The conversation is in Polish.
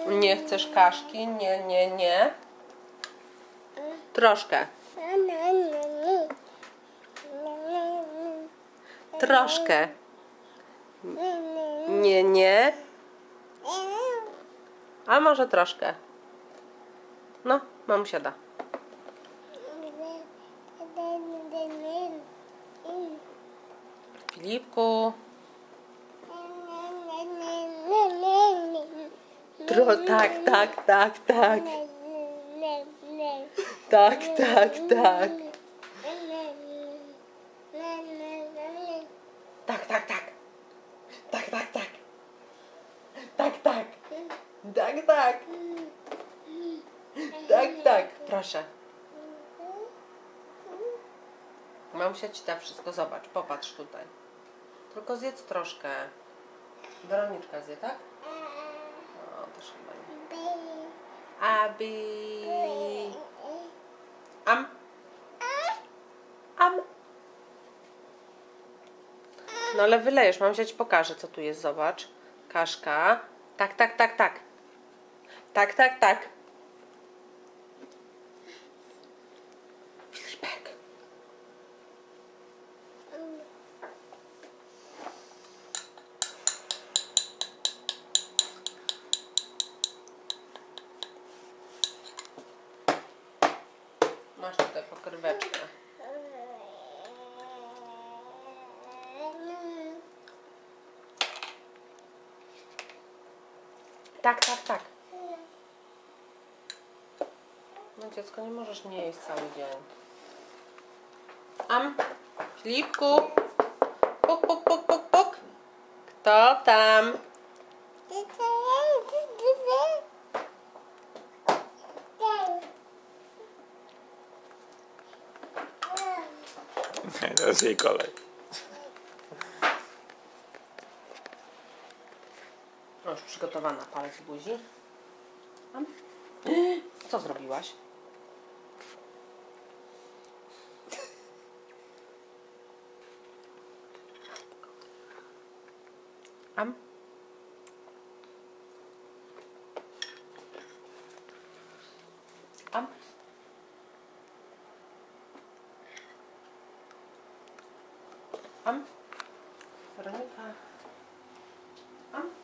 Nie chcesz kaszki? Nie, nie, nie. Troszkę. Troszkę. Nie, nie. A może troszkę. No, mamusia da. Filipku. Tak, tak, tak, tak. Tak, tak, tak. Tak, tak, tak. Tak, tak, tak. Tak, tak. Tak, tak. Tak, tak. Proszę. Mamusia ci da wszystko. Zobacz, popatrz tutaj. Tylko zjedz troszkę. Weroniczka zje, tak? O, też chyba nie. Abi. Am. Am. No ale wylejesz. Mamusia ci pokaże, co tu jest. Zobacz. Kaszka. Tak, tak, tak, tak. Tak, tak, tak. Filipek. Masz tutaj pokryweczkę. Tak, tak, tak. No dziecko, nie możesz nie jeść cały dzień. Am. Filipku. Puk, puk, puk, puk, puk. Kto tam? To jest jej kolej. No już przygotowana. Palec buzi. Am. Co zrobiłaś? Am. Am. Am. Weronika. Am.